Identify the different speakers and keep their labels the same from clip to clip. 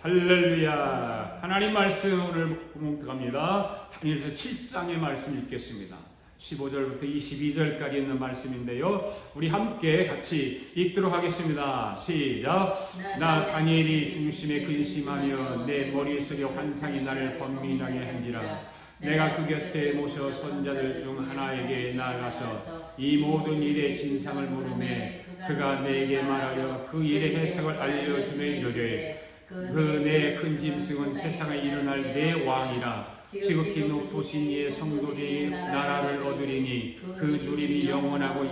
Speaker 1: 할렐루야. 하나님 말씀 오늘 묵묵합니다. 다니엘서 7장의 말씀 읽겠습니다. 15절부터 22절까지 있는 말씀인데요. 우리 함께 같이 읽도록 하겠습니다. 시작. 나 다니엘이 중심에 근심하며 내 머릿속에 환상이 나를 번민하게 한지라. 내가 그 곁에 모셔 선자들 중 하나에게 나아가서 이 모든 일의 진상을 물으매 그가 내게 말하여 그 일의 해석을 알려주매 이르되 그 내 큰 짐승은 세상에 일어날 내 왕이라. 지극히 높으신 이의 성도들이 나라를 얻으리니 그 누림이 영원하고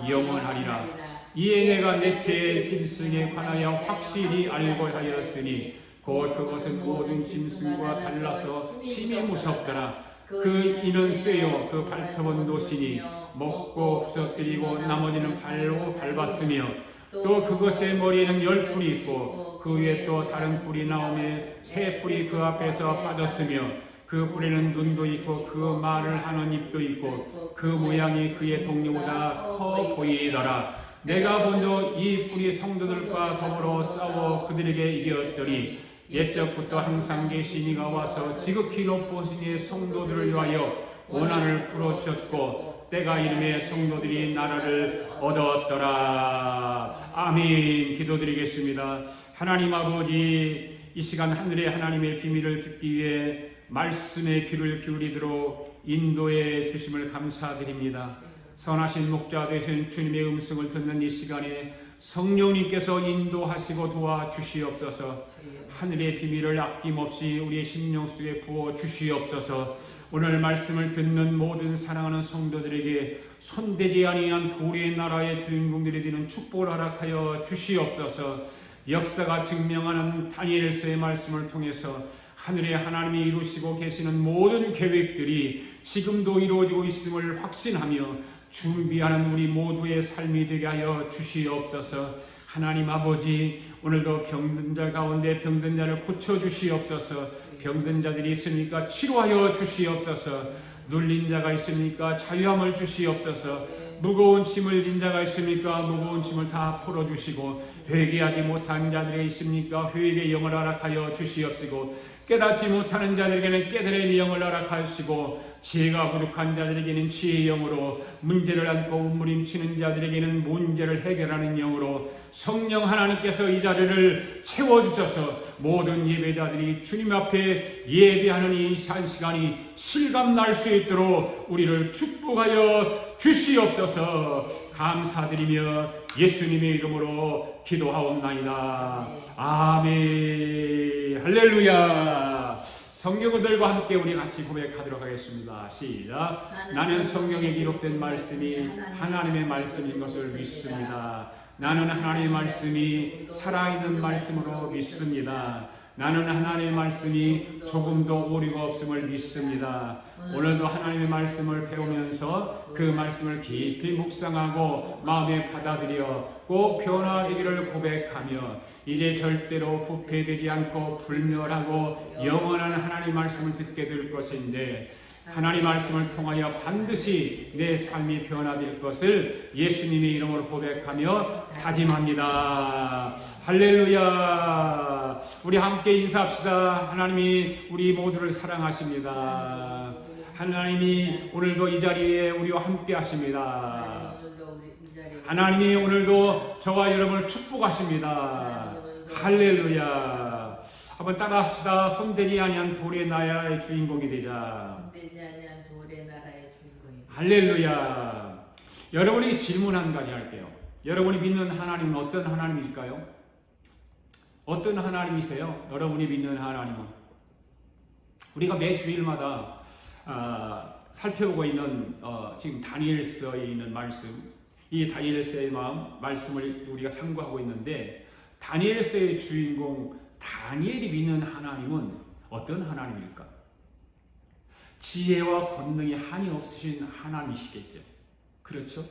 Speaker 1: 영원하리라. 이에 내가 넷째 짐승에 관하여 확실히 알고 하였으니 곧 그것은 모든 짐승과 달라서 심히 무섭더라. 그 이는 쇠요 그 발톱은 노시니 먹고 부서뜨리고 나머지는 발로 밟았으며 또 그것의 머리에는 10뿔이 있고 그 위에 또 다른 뿔이 나오며 새 뿔이 그 앞에서 빠졌으며 그 뿔에는 눈도 있고 그 말을 하는 입도 있고 그 모양이 그의 동료보다 커 보이더라. 내가 먼저 이 뿔이 성도들과 더불어 싸워 그들에게 이겼더니 옛적부터 항상 계신 이가 와서 지극히 높으신 이의 성도들을 위하여 원한을 풀어주셨고 때가 이름에 성도들이 나라를 얻었더라. 아멘. 기도드리겠습니다. 하나님 아버지, 이 시간 하늘의 하나님의 비밀을 듣기 위해 말씀의 귀를 기울이도록 인도해 주심을 감사드립니다. 선하신 목자 되신 주님의 음성을 듣는 이 시간에 성령님께서 인도하시고 도와주시옵소서. 하늘의 비밀을 아낌없이 우리의 심령 속에 부어주시옵소서. 오늘 말씀을 듣는 모든 사랑하는 성도들에게 손대지 아니한 돌의 나라의 주인공들이 되는 축복을 허락하여 주시옵소서. 역사가 증명하는 다니엘서의 말씀을 통해서 하늘의 하나님이 이루시고 계시는 모든 계획들이 지금도 이루어지고 있음을 확신하며 준비하는 우리 모두의 삶이 되게 하여 주시옵소서. 하나님 아버지, 오늘도 병든 자 가운데 병든 자를 고쳐주시옵소서. 병든 자들이 있으니까 치료하여 주시옵소서. 눌린 자가 있으니까 자유함을 주시옵소서. 무거운 짐을 진 자가 있습니까? 무거운 짐을 다 풀어주시고, 회개하지 못한 자들이 있습니까? 회개의 영을 허락하여 주시옵시고, 깨닫지 못하는 자들에게는 깨달음의 영을 허락하시고, 지혜가 부족한 자들에게는 지혜의 영으로, 문제를 안고 움무림치는 자들에게는 문제를 해결하는 영으로 성령 하나님께서 이 자리를 채워주셔서 모든 예배자들이 주님 앞에 예배하는 이 한 시간이 실감날 수 있도록 우리를 축복하여 주시옵소서. 감사드리며 예수님의 이름으로 기도하옵나이다. 아멘. 할렐루야. 성경들과 함께 우리 같이 고백하도록 하겠습니다. 시작. 나는 성경에 기록된 말씀이 하나님의 말씀인 것을 믿습니다. 나는 하나님의 말씀이 살아있는 말씀으로 믿습니다. 나는 하나님의 말씀이 조금도 오류가 없음을 믿습니다. 오늘도 하나님의 말씀을 배우면서 그 말씀을 깊이 묵상하고 마음에 받아들여 꼭 변화되기를 고백하며 이제 절대로 부패되지 않고 불멸하고 영원한 하나님의 말씀을 듣게 될 것인데 하나님 말씀을 통하여 반드시 내 삶이 변화될 것을 예수님의 이름으로 고백하며 다짐합니다. 할렐루야. 우리 함께 인사합시다. 하나님이 우리 모두를 사랑하십니다. 하나님이 오늘도 이 자리에 우리와 함께 하십니다. 하나님이 오늘도 저와 여러분을 축복하십니다. 할렐루야. 한번 따라합시다. 손대지 아니한 돌의 나라의 주인공이 되자.
Speaker 2: 손대지 아니한 돌의 나라의 주인공이.
Speaker 1: 할렐루야. 여러분에게 질문 한 가지 할게요. 여러분이 믿는 하나님은 어떤 하나님일까요? 어떤 하나님이세요? 여러분이 믿는 하나님은? 우리가 매 주일마다 살펴보고 있는 지금 다니엘서에 있는 말씀, 이 다니엘서의 말씀을 우리가 상고하고 있는데 다니엘서의 주인공 다니엘이 믿는 하나님은 어떤 하나님일까? 지혜와 권능이 한이 없으신 하나님이시겠죠. 그렇죠?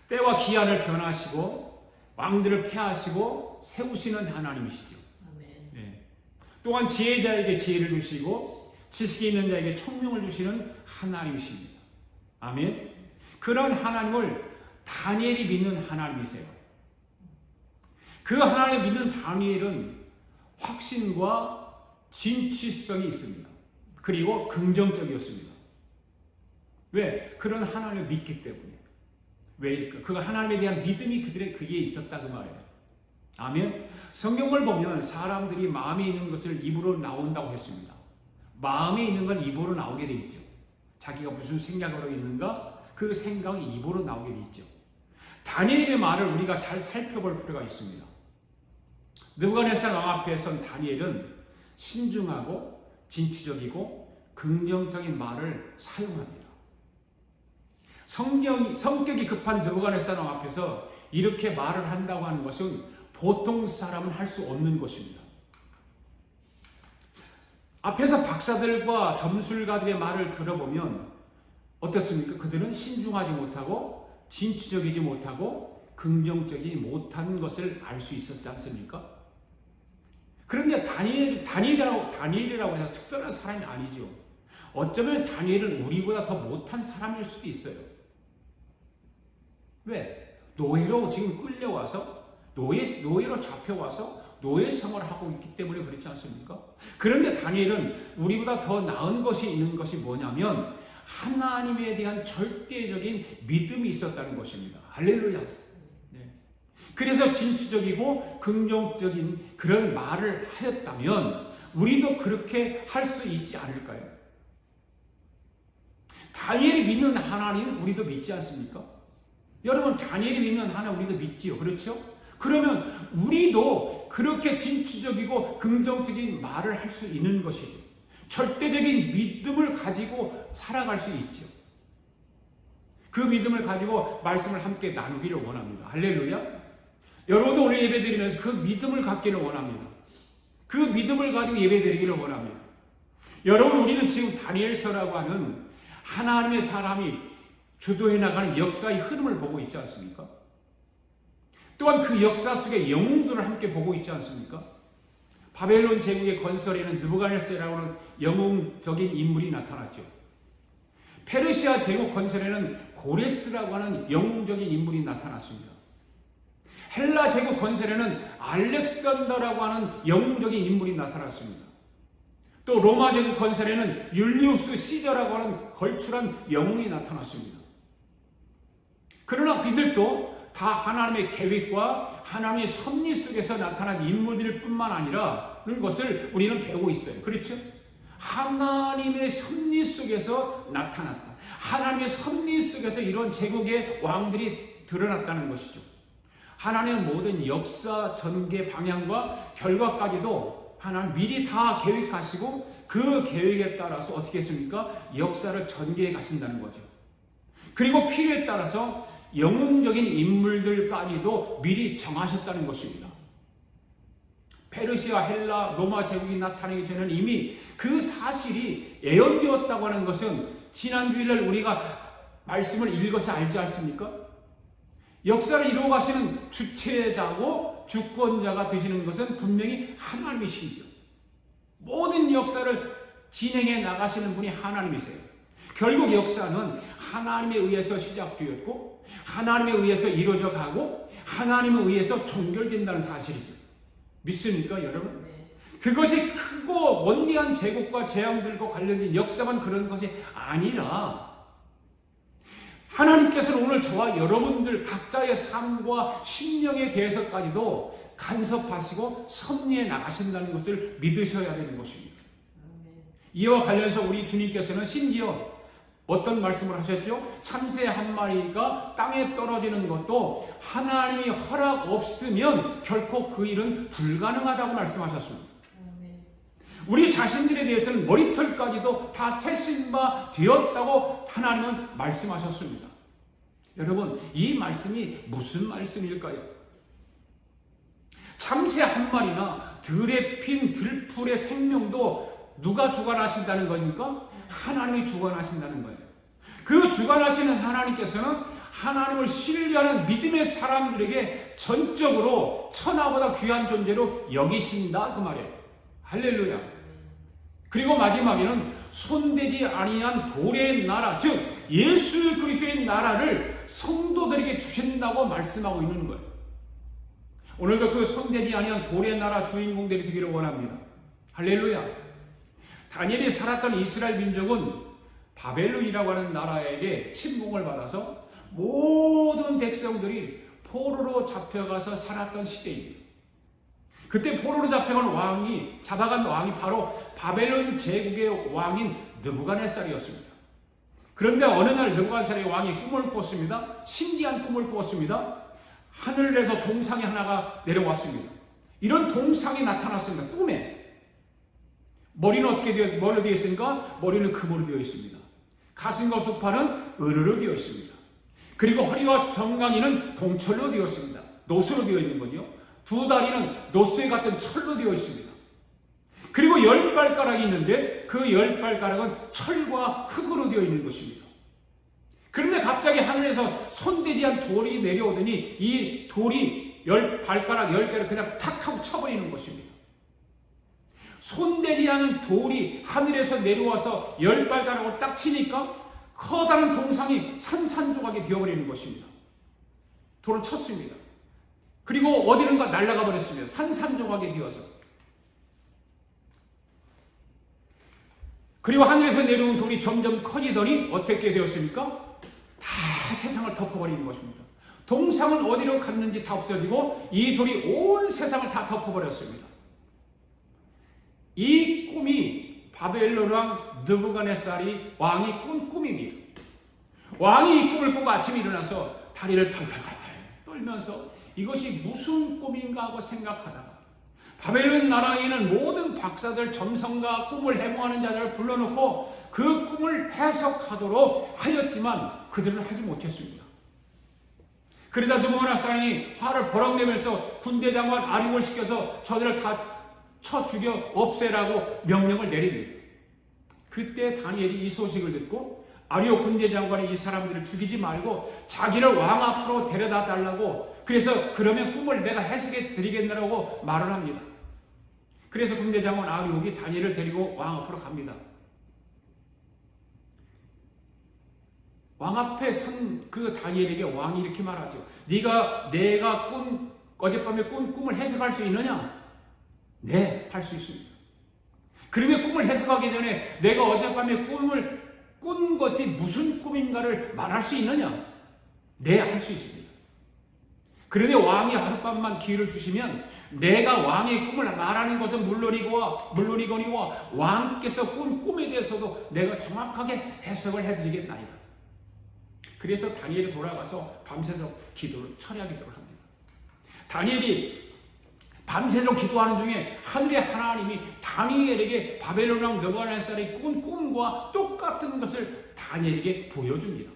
Speaker 1: 때와 기한을 변하시고 왕들을 폐하시고 세우시는 하나님이시죠.
Speaker 2: 아멘.
Speaker 1: 네. 또한 지혜자에게 지혜를 주시고 지식이 있는 자에게 총명을 주시는 하나님이십니다. 아멘. 그런 하나님을 다니엘이 믿는 하나님이세요. 그 하나님을 믿는 다니엘은 확신과 진취성이 있습니다. 그리고 긍정적이었습니다. 왜? 그런 하나님을 믿기 때문에. 왜일까? 그 하나님에 대한 믿음이 그에게 있었다 그 말이에요. 아멘. 성경을 보면 사람들이 마음에 있는 것을 입으로 나온다고 했습니다. 마음에 있는 건 입으로 나오게 돼 있죠. 자기가 무슨 생각으로 있는가? 그 생각이 입으로 나오게 돼 있죠. 다니엘의 말을 우리가 잘 살펴볼 필요가 있습니다. 느부갓네살 왕 앞에 선 다니엘은 신중하고 진취적이고 긍정적인 말을 사용합니다. 성격이 급한 느부갓네살 왕 앞에서 이렇게 말을 한다고 하는 것은 보통 사람은 할 수 없는 것입니다. 앞에서 박사들과 점술가들의 말을 들어보면 어떻습니까? 그들은 신중하지 못하고 진취적이지 못하고 긍정적이지 못한 것을 알 수 있었지 않습니까? 그런데 다니엘이라고 해서 특별한 사람이 아니죠. 어쩌면 다니엘은 우리보다 더 못한 사람일 수도 있어요. 왜? 노예로 지금 끌려와서 노예로 잡혀와서 노예 생활을 하고 있기 때문에 그렇지 않습니까? 그런데 다니엘은 우리보다 더 나은 것이 있는 것이 뭐냐면 하나님에 대한 절대적인 믿음이 있었다는 것입니다. 할렐루야. 네. 그래서 진취적이고 긍정적인 그런 말을 하였다면 우리도 그렇게 할 수 있지 않을까요? 다니엘이 믿는 하나님 우리도 믿지 않습니까? 여러분 다니엘이 믿는 하나님 우리도 믿지요. 그렇죠? 그러면 우리도 그렇게 진취적이고 긍정적인 말을 할 수 있는 것이죠. 절대적인 믿음을 가지고 살아갈 수 있죠. 그 믿음을 가지고 말씀을 함께 나누기를 원합니다. 할렐루야. 여러분도 오늘 예배드리면서 그 믿음을 갖기를 원합니다. 그 믿음을 가지고 예배드리기를 원합니다. 여러분 우리는 지금 다니엘서라고 하는 하나님의 사람이 주도해 나가는 역사의 흐름을 보고 있지 않습니까? 또한 그 역사 속의 영웅들을 함께 보고 있지 않습니까? 바벨론 제국의 건설에는 느부갓네살이라고 하는 영웅적인 인물이 나타났죠. 페르시아 제국 건설에는 고레스라고 하는 영웅적인 인물이 나타났습니다. 헬라 제국 건설에는 알렉산더라고 하는 영웅적인 인물이 나타났습니다. 또 로마 제국 건설에는 율리우스 시저라고 하는 걸출한 영웅이 나타났습니다. 그러나 그들도 다 하나님의 계획과 하나님의 섭리 속에서 나타난 인물들 뿐만 아니라는 것을 우리는 배우고 있어요. 그렇죠? 하나님의 섭리 속에서 나타났다. 하나님의 섭리 속에서 이런 제국의 왕들이 드러났다는 것이죠. 하나님은 모든 역사 전개 방향과 결과까지도 하나님 미리 다 계획하시고 그 계획에 따라서 어떻게 했습니까? 역사를 전개해 가신다는 거죠. 그리고 필요에 따라서 영웅적인 인물들까지도 미리 정하셨다는 것입니다. 페르시아, 헬라, 로마 제국이 나타나기 전에는 이미 그 사실이 예언되었다고 하는 것은 지난 주일날 우리가 말씀을 읽어서 알지 않습니까? 역사를 이루어 가시는 주체자고 주권자가 되시는 것은 분명히 하나님이시죠. 모든 역사를 진행해 나가시는 분이 하나님이세요. 결국 역사는 하나님에 의해서 시작되었고 하나님에 의해서 이루어져 가고 하나님에 의해서 종결된다는 사실이죠. 믿습니까 여러분? 그것이 크고 원대한 제국과 재앙들과 관련된 역사만 그런 것이 아니라 하나님께서는 오늘 저와 여러분들 각자의 삶과 심령에 대해서까지도 간섭하시고 섭리해 나가신다는 것을 믿으셔야 되는 것입니다. 이와 관련해서 우리 주님께서는 심지어 어떤 말씀을 하셨죠? 참새 한 마리가 땅에 떨어지는 것도 하나님이 허락 없으면 결코 그 일은 불가능하다고 말씀하셨습니다. 우리 자신들에 대해서는 머리털까지도 다 세신 바 되었다고 하나님은 말씀하셨습니다. 여러분, 이 말씀이 무슨 말씀일까요? 참새 한 마리나 들에 핀 들풀의 생명도 누가 주관하신다는 겁니까? 하나님이 주관하신다는 거예요. 그 주관하시는 하나님께서는 하나님을 신뢰하는 믿음의 사람들에게 전적으로 천하보다 귀한 존재로 여기신다 그 말이에요. 할렐루야. 그리고 마지막에는 손대지 아니한 돌의 나라, 즉 예수 그리스도의 나라를 성도들에게 주신다고 말씀하고 있는 거예요. 오늘도 그 손대지 아니한 돌의 나라 주인공들이 되기를 원합니다. 할렐루야. 다니엘이 살았던 이스라엘 민족은 바벨론이라고 하는 나라에게 침공을 받아서 모든 백성들이 포로로 잡혀가서 살았던 시대입니다. 그때 포로로 잡아간 왕이 바로 바벨론 제국의 왕인 느부갓네살이었습니다. 그런데 어느 날 느부갓네살의 왕이 꿈을 꾸었습니다. 신기한 꿈을 꾸었습니다. 하늘에서 동상이 하나가 내려왔습니다. 이런 동상이 나타났습니다. 꿈에. 머리는 뭘로 되어 있습니까? 머리는 금으로 되어 있습니다. 가슴과 두 팔은 은으로 되어 있습니다. 그리고 허리와 정강이는 동철로 되어 있습니다. 노수로 되어 있는 거죠. 두 다리는 노쇠 같은 철로 되어 있습니다. 그리고 10발가락이 있는데 그 10발가락은 철과 흙으로 되어 있는 것입니다. 그런데 갑자기 하늘에서 손대지 않은 돌이 내려오더니 이 돌이 발가락 10개를 그냥 탁 하고 쳐버리는 것입니다. 손대지 않은 돌이 하늘에서 내려와서 10발가락을 딱 치니까 커다란 동상이 산산조각이 되어버리는 것입니다. 돌을 쳤습니다. 그리고 어디론가 날아가 버렸습니다. 산산조각이 되어서. 그리고 하늘에서 내려온 돌이 점점 커지더니 어떻게 되었습니까? 다 세상을 덮어버리는 것입니다. 동상은 어디로 갔는지 다 없어지고 이 돌이 온 세상을 다 덮어버렸습니다. 이 꿈이 바벨론 왕 느부갓네살이 왕이 꾼 꿈입니다. 왕이 이 꿈을 꾸고 아침에 일어나서 다리를 털털털 떨면서 이것이 무슨 꿈인가 하고 생각하다가 바벨론 나라에 있는 모든 박사들, 점성가, 꿈을 해몽하는 자들을 불러놓고 그 꿈을 해석하도록 하였지만 그들은 하지 못했습니다. 그러자 느부갓네살이 화를 버럭 내면서 군대 장관 아리오를 시켜서 저들을 다 쳐 죽여 없애라고 명령을 내립니다. 그때 다니엘이 이 소식을 듣고 아리오 군대 장관이 이 사람들을 죽이지 말고 자기를 왕 앞으로 데려다 달라고, 그래서 그러면 꿈을 내가 해석해 드리겠느라고 말을 합니다. 그래서 군대 장관 아리옥이 다니엘을 데리고 왕 앞으로 갑니다. 왕 앞에 선 그 다니엘에게 왕이 이렇게 말하죠. 내가 어젯밤에 꾼 꿈을 해석할 수 있느냐? 네, 할 수 있습니다. 그러면 꿈을 해석하기 전에 내가 어젯밤에 꿈을 꾼 것이 무슨 꿈인가를 말할 수 있느냐? 네, 할 수 있습니다. 그런데 왕이 하룻밤만 기회를 주시면 내가 왕의 꿈을 말하는 것은 물론이거니와 왕께서 꾼 꿈에 대해서도 내가 정확하게 해석을 해드리겠나이다. 그래서 다니엘이 돌아가서 밤새서 기도를 처리하도록 합니다. 다니엘이 밤새도록 기도하는 중에 하늘의 하나님이 다니엘에게 바벨론 왕 느부갓네살이 꾼 꿈과 똑같은 것을 다니엘에게 보여줍니다.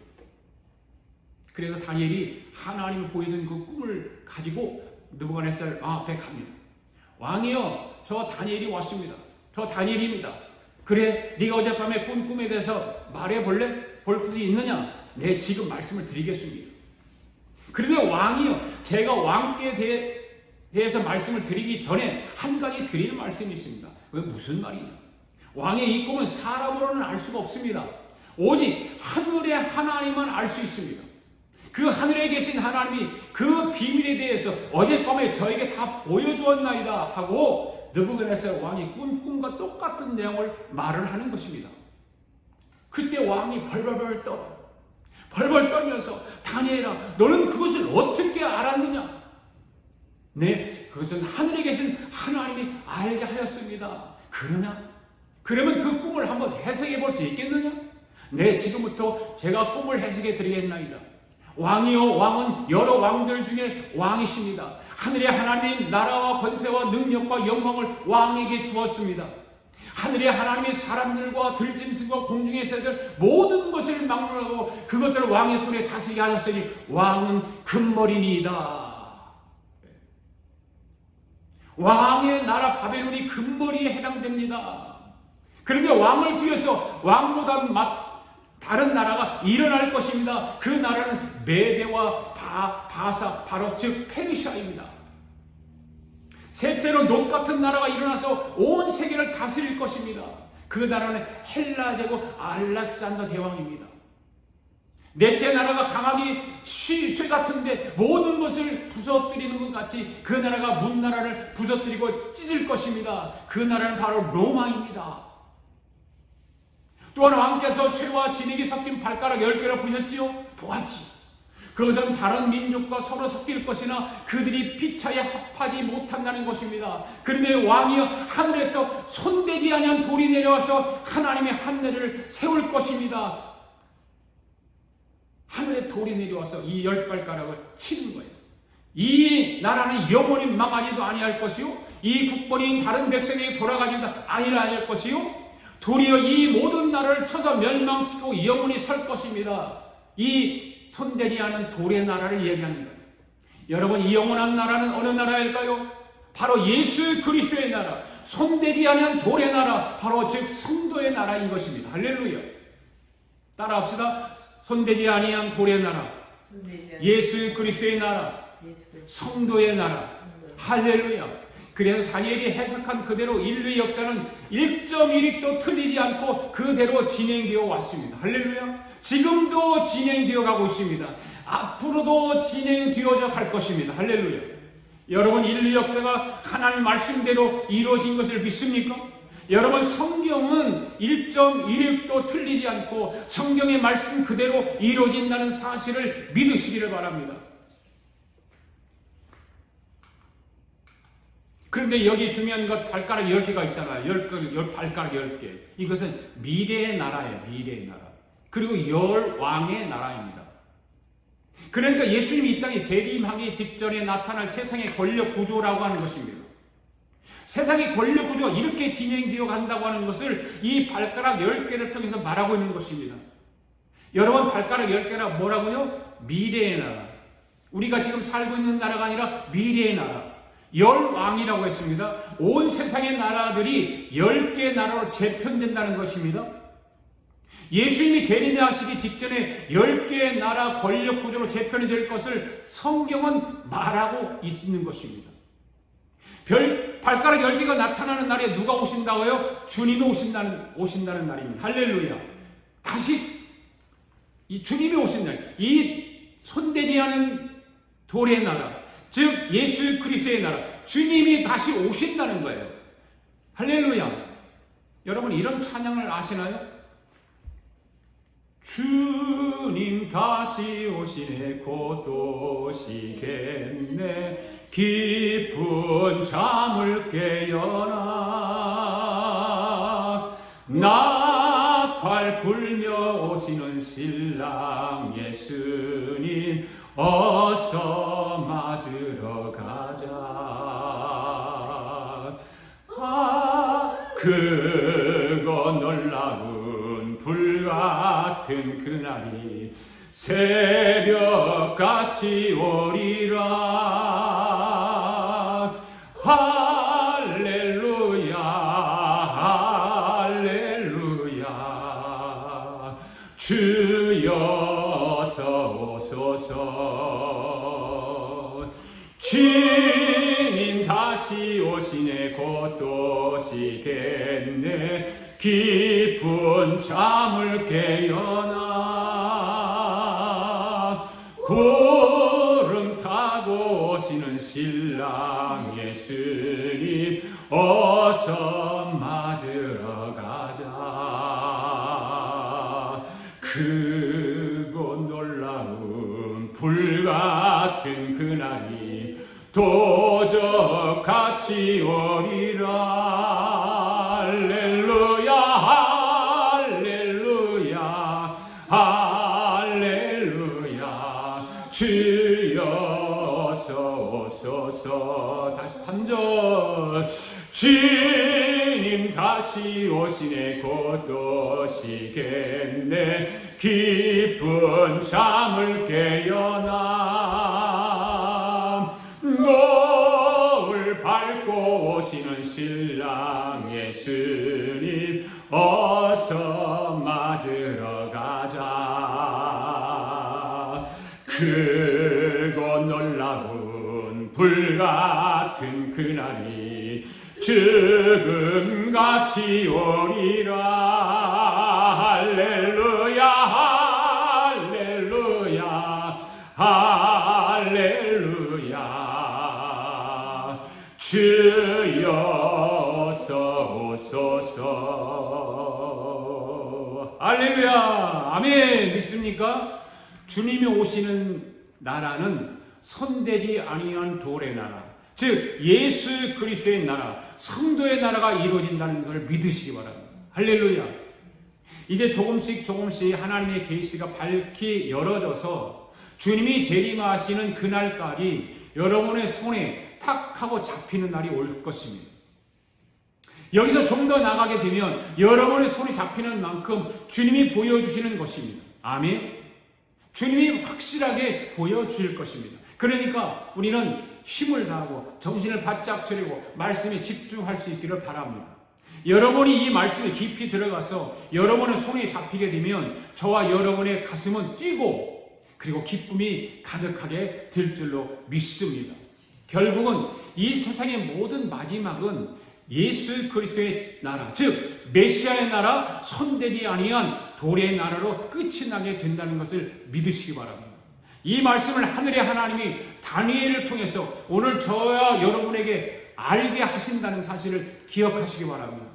Speaker 1: 그래서 다니엘이 하나님이 보여준 그 꿈을 가지고 느부갓네살 왕 앞에 갑니다. 왕이여, 저 다니엘이 왔습니다. 저 다니엘입니다. 그래, 네가 어젯밤에 꾼 꿈에 대해서 말해볼래? 볼 수 있느냐? 네, 지금 말씀을 드리겠습니다. 그런데 왕이여, 제가 왕께 대해서 말씀을 드리기 전에 한 가지 드릴 말씀이 있습니다. 왜 무슨 말이냐? 왕의 이 꿈은 사람으로는 알 수가 없습니다. 오직 하늘의 하나님만 알 수 있습니다. 그 하늘에 계신 하나님이 그 비밀에 대해서 어젯밤에 저에게 다 보여주었나이다 하고 느부갓네살 왕이 꾼 꿈과 똑같은 내용을 말을 하는 것입니다. 그때 왕이 벌벌 떨면서 다니엘아, 너는 그것을 어떻게 알았느냐? 네, 그것은 하늘에 계신 하나님이 알게 하였습니다. 그러면 그 꿈을 한번 해석해 볼 수 있겠느냐? 네, 지금부터 제가 꿈을 해석해 드리겠나이다. 왕이요, 왕은 여러 왕들 중에 왕이십니다. 하늘의 하나님이 나라와 권세와 능력과 영광을 왕에게 주었습니다. 하늘의 하나님이 사람들과 들짐승과 공중의 새들 모든 것을 막론하고 그것들을 왕의 손에 다스리게 하셨으니 왕은 금머리니이다. 왕의 나라 바벨론이 금머리에 해당됩니다. 그러면 왕을 뒤에서 왕보다 다른 나라가 일어날 것입니다. 그 나라는 메대와 바사, 바로 즉 페르시아입니다. 셋째로 놋 같은 나라가 일어나서 온 세계를 다스릴 것입니다. 그 나라는 헬라 제국 알렉산더 대왕입니다. 넷째 나라가 강하기 쇠 같은데 모든 것을 부서뜨리는 것 같이 그 나라가 문 나라를 부서뜨리고 찢을 것입니다. 그 나라는 바로 로마입니다. 또한 왕께서 쇠와 진액이 섞인 발가락 10개를 보셨지요? 보았지. 그것은 다른 민족과 서로 섞일 것이나 그들이 피차에 합하지 못한다는 것입니다. 그런데 왕이여 하늘에서 손대지 아니한 돌이 내려와서 하나님의 한내를 세울 것입니다. 하늘에 돌이 내려와서 이 10발가락을 치는 거예요. 이 나라는 영원히 망하지도 아니할 것이요, 이 국본이 다른 백성에게 돌아가지도 아니할 것이요, 도리어 이 모든 나라를 쳐서 멸망시키고 영원히 설 것입니다. 이 손대지 않은 돌의 나라를 얘기하는 거예요. 여러분, 이 영원한 나라는 어느 나라일까요? 바로 예수 그리스도의 나라, 손대지 않은 돌의 나라, 바로 즉 성도의 나라인 것입니다. 할렐루야. 따라합시다. 손대지 아니한 돌의 나라, 예수 그리스도의 나라, 성도의 나라. 할렐루야. 그래서 다니엘이 해석한 그대로 인류의 역사는 1.1획도 틀리지 않고 그대로 진행되어 왔습니다. 할렐루야. 지금도 진행되어 가고 있습니다. 앞으로도 진행되어져 갈 것입니다. 할렐루야. 여러분, 인류 역사가 하나님의 말씀대로 이루어진 것을 믿습니까? 여러분, 성경은 1.1획도 틀리지 않고 성경의 말씀 그대로 이루어진다는 사실을 믿으시기를 바랍니다. 그런데 여기 중요한 것, 발가락 10개가 있잖아요. 발가락 10개. 이것은 미래의 나라예요. 미래의 나라. 그리고 10왕의 나라입니다. 그러니까 예수님이 이 땅에 재림하기 직전에 나타날 세상의 권력 구조라고 하는 것입니다. 세상의 권력 구조가 이렇게 진행되어 간다고 하는 것을 이 발가락 10개를 통해서 말하고 있는 것입니다. 여러분, 발가락 10개라 뭐라고요? 미래의 나라. 우리가 지금 살고 있는 나라가 아니라 미래의 나라. 10왕이라고 했습니다. 온 세상의 나라들이 10개의 나라로 재편된다는 것입니다. 예수님이 재림하시기 직전에 10개의 나라 권력 구조로 재편이 될 것을 성경은 말하고 있는 것입니다. 발가락 10개가 나타나는 날에 누가 오신다고요? 주님이 오신다는 날입니다. 할렐루야. 다시 이 주님이 오신 날, 이 손대지 않은 돌의 나라, 즉 예수 그리스도의 나라, 주님이 다시 오신다는 거예요. 할렐루야. 여러분, 이런 찬양을 아시나요? 주님 다시 오시네, 곧 오시겠네, 깊은 잠을 깨어나 나팔 불며 오시는 신랑 예수님, 어서 맞으러 가자. 그거 놀라운 불같은 그날이 새벽같이 오리라. 할렐루야, 할렐루야. 주여서 오소서. 주님 다시 오시네, 곧 오시겠네, 깊은 잠을 깨어나 구름 타고 오시는 신랑 예수님, 어서 맞으러 가자. 크고 놀라운 불같은 그날이 도적같이 오리라. 할렐루야, 할렐루야, 할렐루야. 주여서 오소서. 다시 3절. 주님 다시 오시네, 곧 오시겠네, 깊은 잠을 깨어나 노을 밟고 오시는 신랑 예수님, 어서 맞으러 가자. 크고 놀라운 불같은 그날이 죽음같이 오리라. 할렐루야, 할렐루야. 주옵소서. 할렐루야. 아멘. 믿습니까? 주님이 오시는 나라는 손대지 아니한 돌의 나라, 즉 예수 그리스도의 나라, 성도의 나라가 이루어진다는 것을 믿으시기 바랍니다. 할렐루야. 이제 조금씩 하나님의 계시가 밝히 열어져서 주님이 재림하시는 그날까지 여러분의 손에 탁 하고 잡히는 날이 올 것입니다. 여기서 좀 더 나가게 되면 여러분의 손에 잡히는 만큼 주님이 보여주시는 것입니다. 아멘. 주님이 확실하게 보여주실 것입니다. 그러니까 우리는 힘을 다하고 정신을 바짝 차리고 말씀에 집중할 수 있기를 바랍니다. 여러분이 이 말씀에 깊이 들어가서 여러분의 손에 잡히게 되면 저와 여러분의 가슴은 뛰고 그리고 기쁨이 가득하게 될 줄로 믿습니다. 결국은 이 세상의 모든 마지막은 예수 그리스도의 나라, 즉 메시아의 나라, 손대지 아니한 돌의 나라로 끝이 나게 된다는 것을 믿으시기 바랍니다. 이 말씀을 하늘의 하나님이 다니엘을 통해서 오늘 저와 여러분에게 알게 하신다는 사실을 기억하시기 바랍니다.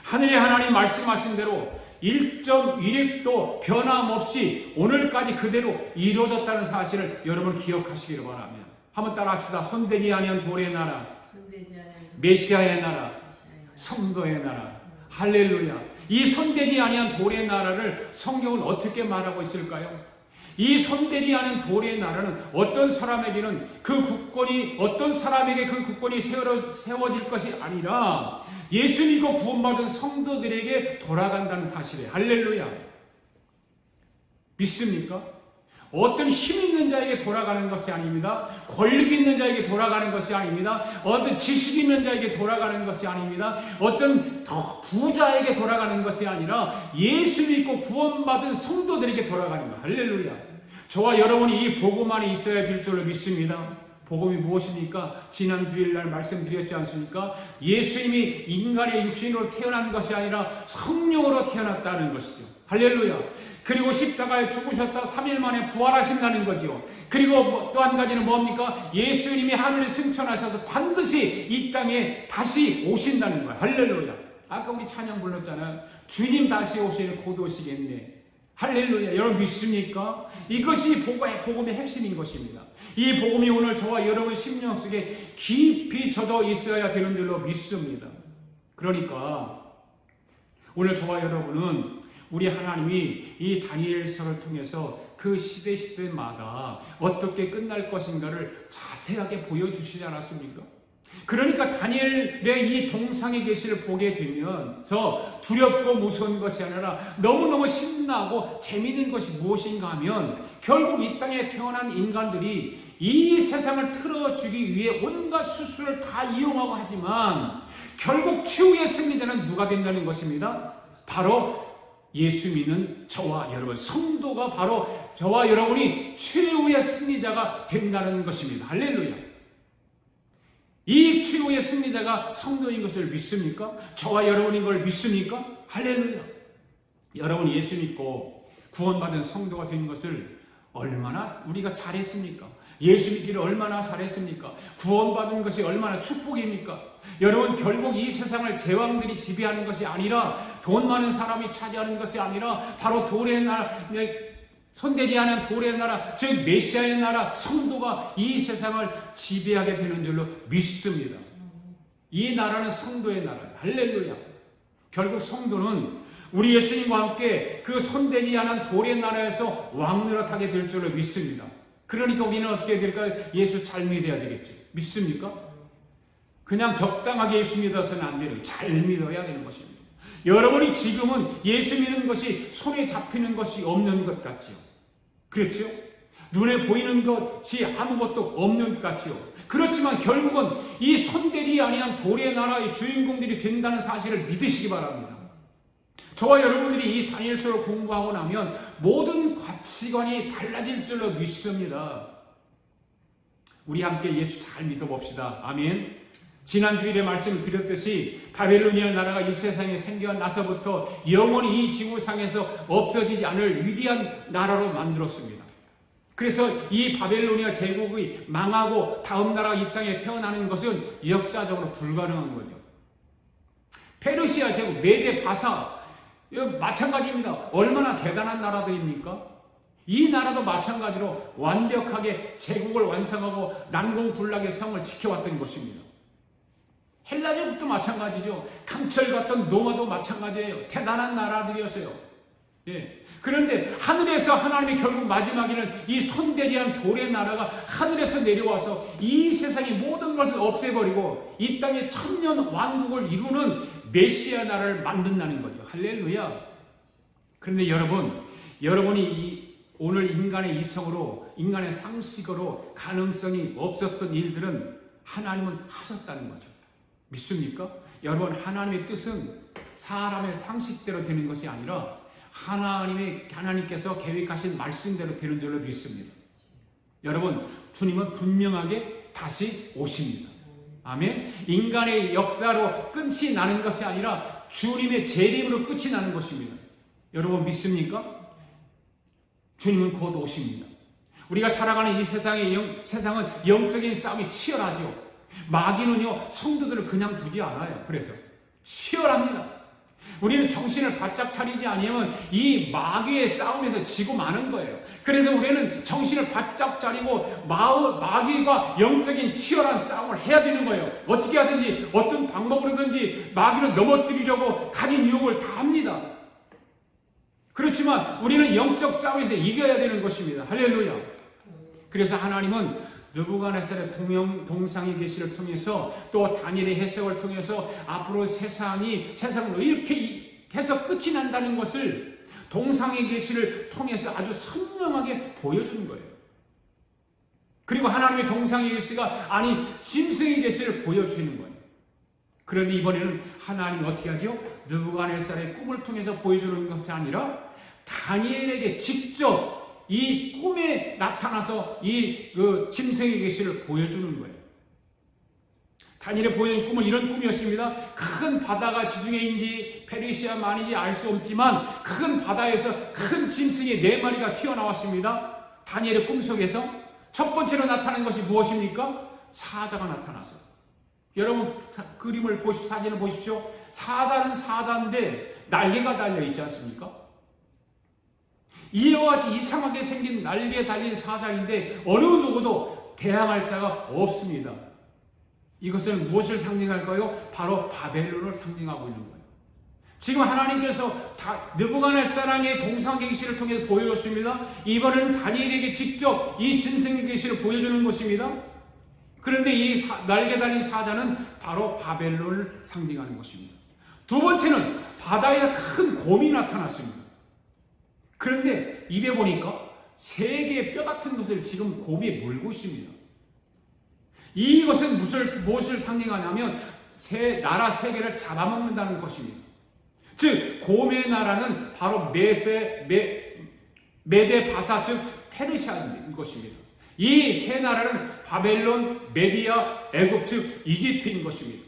Speaker 1: 하늘의 하나님 말씀하신 대로 1.1획도 변함없이 오늘까지 그대로 이루어졌다는 사실을 여러분 기억하시기를 바랍니다. 한번 따라합시다. 손대지 아니한 돌의 나라, 메시아의 나라, 성도의 나라. 할렐루야. 이 손대지 아니한 돌의 나라를 성경은 어떻게 말하고 있을까요? 이 손대지 않은 돌의 나라는 어떤 사람에게는 그 국권이, 어떤 사람에게 그 국권이 세워질 것이 아니라 예수 믿고 구원받은 성도들에게 돌아간다는 사실이에요. 할렐루야. 믿습니까? 어떤 힘 있는 자에게 돌아가는 것이 아닙니다. 권력 있는 자에게 돌아가는 것이 아닙니다. 어떤 지식 있는 자에게 돌아가는 것이 아닙니다. 어떤 더 부자에게 돌아가는 것이 아니라 예수 믿고 구원받은 성도들에게 돌아가는 것. 할렐루야. 저와 여러분이 이 복음 안에 있어야 될 줄로 믿습니다. 복음이 무엇입니까? 지난 주일날 말씀드렸지 않습니까? 예수님이 인간의 육신으로 태어난 것이 아니라 성령으로 태어났다는 것이죠. 할렐루야. 그리고 십자가에 죽으셨다 3일 만에 부활하신다는 거죠. 그리고 또 한 가지는 뭡니까? 예수님이 하늘에 승천하셔서 반드시 이 땅에 다시 오신다는 거예요. 할렐루야. 아까 우리 찬양 불렀잖아요. 주님 다시 오시면 곧 오시겠네. 할렐루야. 여러분 믿습니까? 이것이 복음의 핵심인 것입니다. 이 복음이 오늘 저와 여러분 심령 속에 깊이 젖어 있어야 되는 줄로 믿습니다. 그러니까 오늘 저와 여러분은 우리 하나님이 이 다니엘서를 통해서 그 시대마다 어떻게 끝날 것인가를 자세하게 보여주시지 않았습니까? 그러니까 다니엘의 이 동상의 계시를 보게 되면서 두렵고 무서운 것이 아니라 너무너무 신나고 재미있는 것이 무엇인가 하면 결국 이 땅에 태어난 인간들이 이 세상을 틀어주기 위해 온갖 수술을 다 이용하고 하지만 결국 최후의 승리자는 누가 된다는 것입니다. 바로 예수 믿는 저와 여러분, 성도가 바로 저와 여러분이 최후의 승리자가 된다는 것입니다. 할렐루야. 이 최후의 승리자가 성도인 것을 믿습니까? 저와 여러분인 걸 믿습니까? 할렐루야. 여러분 예수 믿고 구원받은 성도가 된 것을 얼마나 우리가 잘했습니까? 예수 믿기를 얼마나 잘했습니까? 구원받은 것이 얼마나 축복입니까? 여러분 결국 이 세상을 제왕들이 지배하는 것이 아니라 돈 많은 사람이 차지하는 것이 아니라 바로 돌의 나라, 손대지 않은 돌의 나라, 즉 메시아의 나라, 성도가 이 세상을 지배하게 되는 줄로 믿습니다. 이 나라는 성도의 나라예요. 할렐루야. 결국 성도는 우리 예수님과 함께 그 손대지 않은 돌의 나라에서 왕노릇하게 될 줄로 믿습니다. 그러니까 우리는 어떻게 될까요? 예수 잘 믿어야 되겠죠. 믿습니까? 그냥 적당하게 예수 믿어서는 안 되는, 잘 믿어야 되는 것입니다. 여러분이 지금은 예수 믿는 것이 손에 잡히는 것이 없는 것 같지요. 그렇죠? 눈에 보이는 것이 아무것도 없는 것 같지요. 그렇지만 결국은 이 손대지 아니한 돌의 나라의 주인공들이 된다는 사실을 믿으시기 바랍니다. 저와 여러분들이 이 다니엘서를 공부하고 나면 모든 가치관이 달라질 줄로 믿습니다. 우리 함께 예수 잘 믿어봅시다. 아멘. 지난 주일에 말씀을 드렸듯이 바벨로니아 나라가 이 세상에 생겨나서부터 영원히 이 지구상에서 없어지지 않을 위대한 나라로 만들었습니다. 그래서 이 바벨로니아 제국이 망하고 다음 나라가 이 땅에 태어나는 것은 역사적으로 불가능한 거죠. 페르시아 제국, 메데 바사, 마찬가지입니다. 얼마나 대단한 나라들입니까? 이 나라도 마찬가지로 완벽하게 제국을 완성하고 난공불락의 성을 지켜왔던 것입니다. 헬라 제국도 마찬가지죠. 강철 같은 로마도 마찬가지예요. 대단한 나라들이었어요. 예. 그런데 하늘에서 하나님이 결국 마지막에는 이 손대리한 돌의 나라가 하늘에서 내려와서 이 세상의 모든 것을 없애버리고 이 땅에 천년 왕국을 이루는 메시아 나라를 만든다는 거죠. 할렐루야. 그런데 여러분이 오늘 인간의 이성으로, 인간의 상식으로 가능성이 없었던 일들은 하나님은 하셨다는 거죠. 믿습니까? 여러분, 하나님의 뜻은 사람의 상식대로 되는 것이 아니라 하나님께서 계획하신 말씀대로 되는 줄로 믿습니다. 여러분, 주님은 분명하게 다시 오십니다. 아멘. 인간의 역사로 끝이 나는 것이 아니라 주님의 재림으로 끝이 나는 것입니다. 여러분 믿습니까? 주님은 곧 오십니다. 우리가 살아가는 이 세상은 영적인 싸움이 치열하죠. 마귀는요, 성도들을 그냥 두지 않아요. 그래서 치열합니다. 우리는 정신을 바짝 차리지 아니하면 이 마귀의 싸움에서 지고 마는 거예요. 그래서 우리는 정신을 바짝 차리고 마귀와 영적인 치열한 싸움을 해야 되는 거예요. 어떻게 하든지 어떤 방법으로든지 마귀를 넘어뜨리려고 가진 유혹을 다 합니다. 그렇지만 우리는 영적 싸움에서 이겨야 되는 것입니다. 할렐루야. 그래서 하나님은 느부갓네살의 동상의 계시를 통해서 또 다니엘의 해석을 통해서 앞으로 세상을 이렇게 해서 끝이 난다는 것을 동상의 계시를 통해서 아주 선명하게 보여주는 거예요. 그리고 하나님의 동상의 계시가 아니 짐승의 계시를 보여주시는 거예요. 그런데 이번에는 하나님이 어떻게 하죠? 느부갓네살의 꿈을 통해서 보여주는 것이 아니라 다니엘에게 직접 이 꿈에 나타나서 이 짐승의 계시를 보여주는 거예요. 다니엘이 보여준 꿈은 이런 꿈이었습니다. 큰 바다가 지중해인지 페르시아만인지 알 수 없지만 큰 바다에서 큰 짐승이 4마리가 튀어나왔습니다. 다니엘의 꿈속에서 첫 번째로 나타난 것이 무엇입니까? 사자가 나타나서. 여러분 그림을 보십시오. 사진을 보십시오. 사자는 사자인데 날개가 달려있지 않습니까? 이와 같이 이상하게 생긴 날개에 달린 사자인데 어느 누구도 대항할 자가 없습니다. 이것은 무엇을 상징할까요? 바로 바벨론을 상징하고 있는 거예요. 지금 하나님께서 느부갓네살의 동상 계시를 통해 보여줬습니다. 이번에는 다니엘에게 직접 이 짐승의 계시를 보여주는 것입니다. 그런데 이 날개 달린 사자는 바로 바벨론을 상징하는 것입니다. 두 번째는 바다에 큰 곰이 나타났습니다. 그런데 입에 보니까 3개의 뼈 같은 것을 지금 곰이 물고 있습니다. 이것은 무엇을 상징하냐면 나라 3개를 잡아먹는다는 것입니다. 즉 곰의 나라는 바로 메데 바사 즉 페르시아인 것입니다. 이 3나라는 바벨론, 메디아, 애굽 즉 이집트인 것입니다.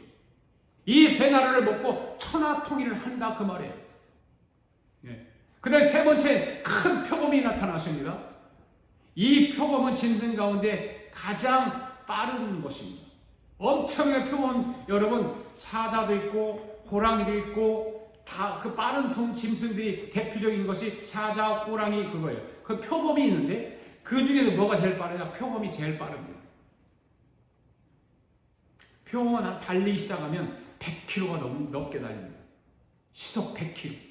Speaker 1: 이 3나라를 먹고 천하통일을 한다 그 말이에요. 그 다음에 3번째 큰 표범이 나타났습니다. 이 표범은 짐승 가운데 가장 빠른 것입니다. 엄청나게 표범, 여러분 사자도 있고 호랑이도 있고 다 그 빠른 짐승들이 대표적인 것이 사자, 호랑이 그거예요. 그 표범이 있는데 그 중에서 뭐가 제일 빠르냐? 표범이 제일 빠릅니다. 표범은 달리기 시작하면 100km가 넘게 달립니다. 시속 100km.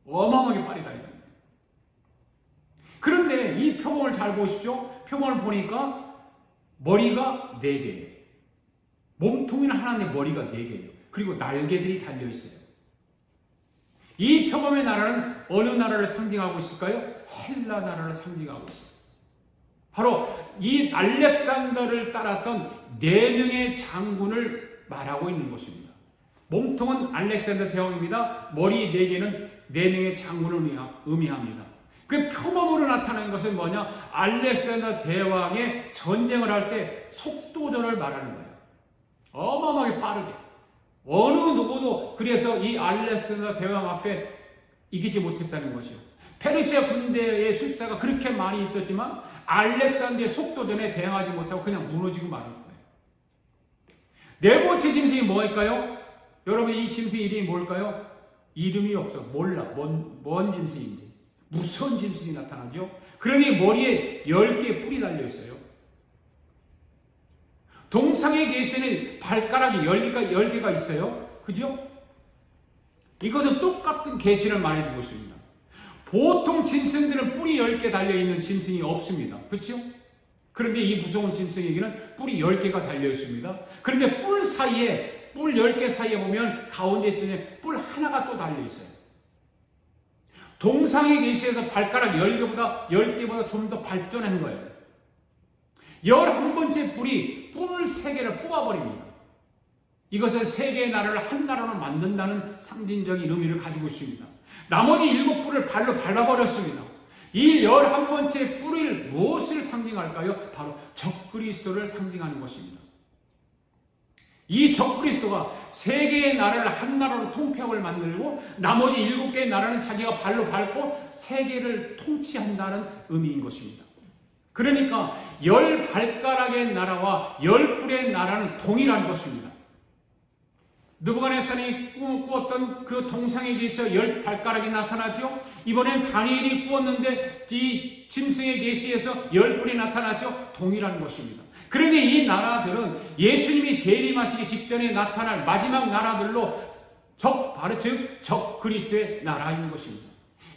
Speaker 1: 어마어마하게 빨리 달립니다. 그런데 이 표범을 잘 보십시오. 표범을 보니까 머리가 4개예요. 몸통이는 하나인데 머리가 4개예요. 그리고 날개들이 달려있어요. 이 표범의 나라는 어느 나라를 상징하고 있을까요? 헬라 나라를 상징하고 있어요. 바로 이 알렉산더를 따랐던 4명의 장군을 말하고 있는 것입니다. 몸통은 알렉산더 대왕입니다. 머리 4개는 4명의 장군을 의미합니다. 그 표범으로 나타난 것은 뭐냐? 알렉산더 대왕의 전쟁을 할 때 속도전을 말하는 거예요. 어마어마하게 빠르게. 어느 누구도 그래서 이 알렉산더 대왕 앞에 이기지 못했다는 것이요. 페르시아 군대의 숫자가 그렇게 많이 있었지만 알렉산더의 속도전에 대항하지 못하고 그냥 무너지고 마는 거예요. 4번째 짐승이 뭐일까요? 여러분 이 짐승 이름이 뭘까요? 이름이 없어. 몰라. 뭔 짐승인지. 무서운 짐승이 나타나죠. 그러니 머리에 10개의 뿔이 달려 있어요. 동상에 계시는 발가락이 10개가 있어요. 그죠? 이것은 똑같은 계시를 말해주고 있습니다. 보통 짐승들은 뿔이 10개 달려있는 짐승이 없습니다. 그렇죠? 그런데 이 무서운 짐승에게는 뿔이 10개가 달려 있습니다. 그런데 뿔 10개 사이에 보면 가운데쯤에 뿔 하나가 또 달려 있어요. 동상의 계시에서 발가락 10개보다 좀 더 발전한 거예요. 11번째 뿔이 뿔 3개를 뽑아버립니다. 이것은 세계의 나라를 한 나라로 만든다는 상징적인 의미를 가지고 있습니다. 나머지 7뿔을 발로 밟아버렸습니다. 이 11번째 뿔을 무엇을 상징할까요? 바로 적그리스도를 상징하는 것입니다. 이 적그리스도가 세계의 나라를 한 나라로 통폐합을 만들고 나머지 7개의 나라는 자기가 발로 밟고 세계를 통치한다는 의미인 것입니다. 그러니까 10발가락의 나라와 10뿔의 나라는 동일한 것입니다. 느부갓네살이 꿈을 꾸었던 그 동상에 계시어 10발가락이 나타나죠. 이번엔 다니엘이 꾸었는데 이 짐승의 계시에서 10뿔이 나타나죠. 동일한 것입니다. 그런데 이 나라들은 예수님이 재림하시기 직전에 나타날 마지막 나라들로 바로 적그리스도의 나라인 것입니다.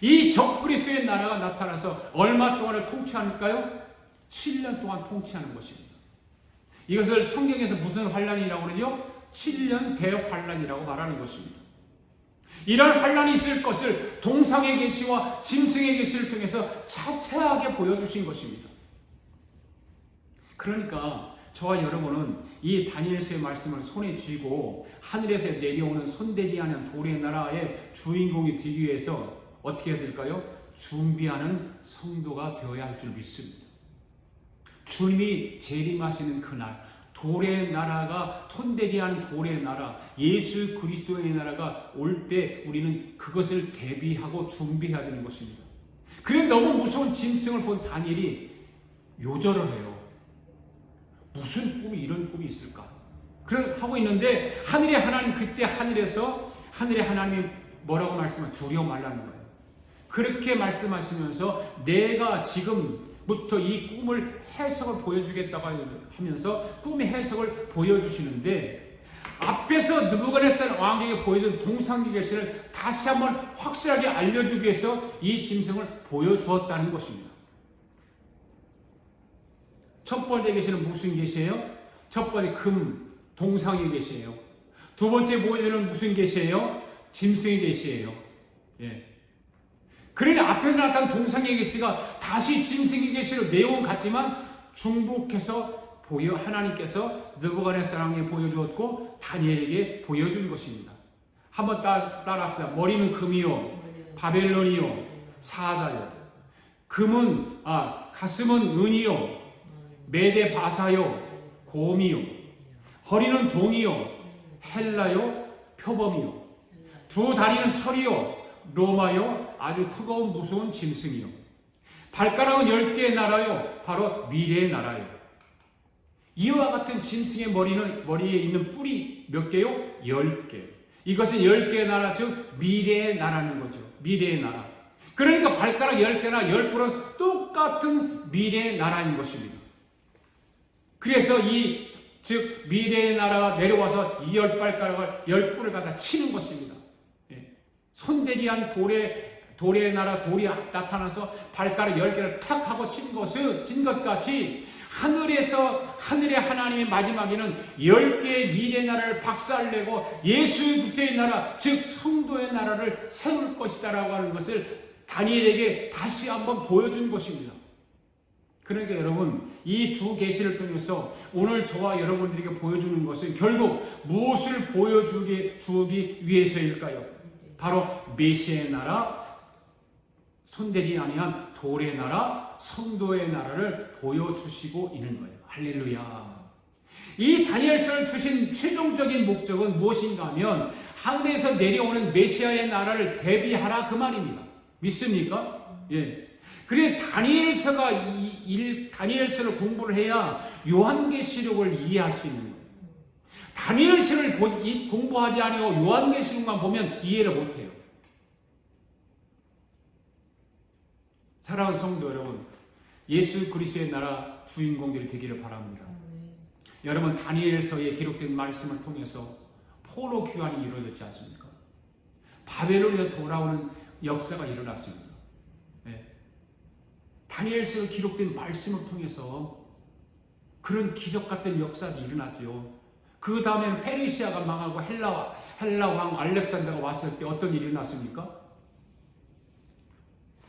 Speaker 1: 이 적그리스도의 나라가 나타나서 얼마 동안을 통치할까요? 7년 동안 통치하는 것입니다. 이것을 성경에서 무슨 환란이라고 그러죠? 7년 대환란이라고 말하는 것입니다. 이런 환란이 있을 것을 동상의 계시와 짐승의 계시를 통해서 자세하게 보여주신 것입니다. 그러니까 저와 여러분은 이 다니엘서의 말씀을 손에 쥐고 하늘에서 내려오는 손대지 않은 돌의 나라의 주인공이 되기 위해서 어떻게 해야 될까요? 준비하는 성도가 되어야 할 줄 믿습니다. 주님이 재림하시는 그날 돌의 나라가 손대지 않은 돌의 나라 예수 그리스도의 나라가 올 때 우리는 그것을 대비하고 준비해야 되는 것입니다. 그런데 너무 무서운 짐승을 본 다니엘이 요절을 해요. 무슨 꿈이 이런 꿈이 있을까? 하고 있는데 하늘의 하나님 그때 하늘의 하나님이 뭐라고 말씀하면 두려워 말라는 거예요. 그렇게 말씀하시면서 내가 지금부터 이 꿈을 해석을 보여주겠다고 하면서 꿈의 해석을 보여주시는데 앞에서 느부갓네살 왕에게 보여준 동상의 계시를 다시 한번 확실하게 알려주기 위해서 이 짐승을 보여주었다는 것입니다. 첫 번째 계시는 무슨 계시예요? 첫 번째 동상의 계시예요. 두 번째 보여주는 무슨 계시예요? 짐승의 계시예요. 예. 그러니 앞에서 나타난 동상의 계시가 다시 짐승의 계시로 내용은 같지만 중복해서 하나님께서 느부갓네살 왕에게 보여주었고 다니엘에게 보여준 것입니다. 한번 따라합시다. 머리는 금이요, 바벨론이요, 사자요. 가슴은 은이요, 메대 바사요, 곰이요. 허리는 동이요, 헬라요, 표범이요. 두 다리는 철이요, 로마요, 아주 크고 무서운 짐승이요. 발가락은 10개의 나라요, 바로 미래의 나라요. 이와 같은 짐승의 머리에 있는 뿔이 몇 개요? 10개. 이것은 10개의 나라, 즉 미래의 나라는 거죠. 미래의 나라. 그러니까 발가락 10개나 10뿔은 똑같은 미래의 나라인 것입니다. 그래서 미래의 나라가 내려와서 이 10발가락을 10뿔을 갖다 치는 것입니다. 손대지 않은 돌의 나라 돌이 나타나서 발가락 10개를 탁 하고 친 것 같이 하늘의 하나님의 마지막에는 10개의 미래의 나라를 박살내고 예수 그리스도의 나라 즉 성도의 나라를 세울 것이다라고 하는 것을 다니엘에게 다시 한번 보여준 것입니다. 그러니까 여러분 이 두 계시를 통해서 오늘 저와 여러분들에게 보여주는 것은 결국 무엇을 보여주기 위해서일까요? 바로 메시아의 나라, 손대지 아니한 돌의 나라, 성도의 나라를 보여주시고 있는 거예요. 할렐루야. 이 다니엘서를 주신 최종적인 목적은 무엇인가 하면 하늘에서 내려오는 메시아의 나라를 대비하라 그 말입니다. 믿습니까? 예. 그래 다니엘서를 공부를 해야 요한계시록을 이해할 수 있는 거예요. 다니엘서를 공부하지 않고 요한계시록만 보면 이해를 못해요. 사랑하는 성도 여러분, 예수 그리스도의 나라 주인공들이 되기를 바랍니다. 여러분, 다니엘서에 기록된 말씀을 통해서 포로 귀환이 이루어졌지 않습니까? 바벨론에서 돌아오는 역사가 일어났습니다. 네. 다니엘서에 기록된 말씀을 통해서 그런 기적 같은 역사가 일어났죠. 그 다음에는 페르시아가 망하고 헬라 왕 알렉산더가 왔을 때 어떤 일이 일어났습니까?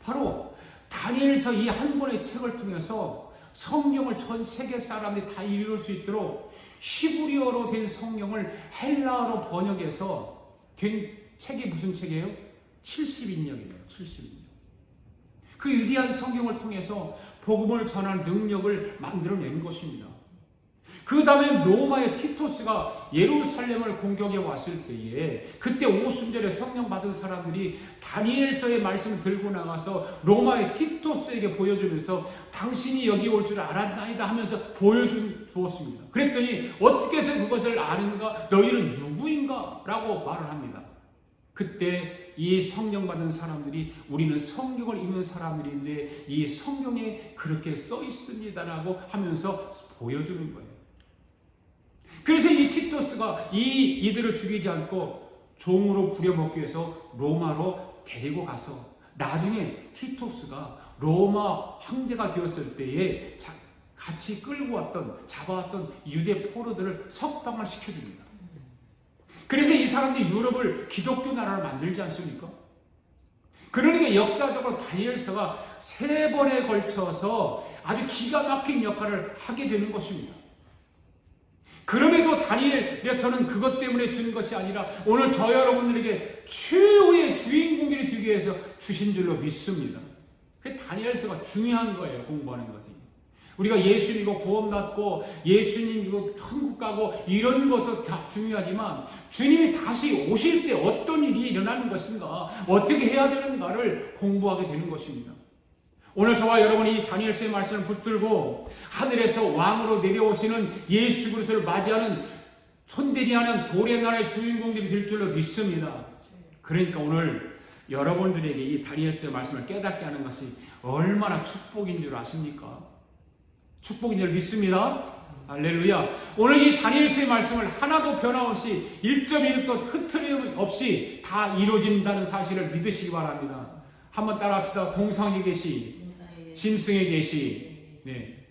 Speaker 1: 바로 다니엘서 이 한 권의 책을 통해서 성경을 전 세계 사람들이 다 읽을 수 있도록 히브리어로 된 성경을 헬라어로 번역해서 된 책이 무슨 책이에요? 70인역이에요. 70인역. 그 위대한 성경을 통해서 복음을 전하는 능력을 만들어낸 것입니다. 그 다음에 로마의 티토스가 예루살렘을 공격해 왔을 때에 그때 오순절에 성령 받은 사람들이 다니엘서의 말씀을 들고 나가서 로마의 티토스에게 보여주면서 당신이 여기 올 줄 알았나이다 하면서 보여주었습니다. 그랬더니 어떻게 해서 그것을 아는가? 너희는 누구인가? 라고 말을 합니다. 그때 이 성령 받은 사람들이 우리는 성경을 읽는 사람들인데 이 성경에 그렇게 써 있습니다라고 하면서 보여주는 거예요. 그래서 이 티토스가 이들을 죽이지 않고 종으로 부려먹기 위해서 로마로 데리고 가서 나중에 티토스가 로마 황제가 되었을 때에 같이 잡아왔던 유대 포로들을 석방을 시켜줍니다. 그래서 이 사람들이 유럽을 기독교 나라를 만들지 않습니까? 그러니까 역사적으로 다니엘서가 3번에 걸쳐서 아주 기가 막힌 역할을 하게 되는 것입니다. 그럼에도 다니엘에서는 그것 때문에 주는 것이 아니라 오늘 저 여러분들에게 최후의 주인공이 되기 위해서 주신 줄로 믿습니다. 그 다니엘서가 중요한 거예요. 공부하는 것이. 우리가 예수 믿고 구원 받고 예수님 믿고 천국 가고 이런 것도 다 중요하지만 주님이 다시 오실 때 어떤 일이 일어나는 것인가, 어떻게 해야 되는가를 공부하게 되는 것입니다. 오늘 저와 여러분이 다니엘서의 말씀을 붙들고 하늘에서 왕으로 내려오시는 예수 그리스도를 맞이하는 손대리하는 도래 나라의 주인공들이 될 줄로 믿습니다. 그러니까 오늘 여러분들에게 이 다니엘서의 말씀을 깨닫게 하는 것이 얼마나 축복인 줄 아십니까? 축복인 줄 믿습니다. 할렐루야. 오늘 이 다니엘서의 말씀을 하나도 변함없이 1.1도 흐트림 없이 다 이루어진다는 사실을 믿으시기 바랍니다. 한번 따라합시다. 동상에 계시, 짐승에 계시. 네.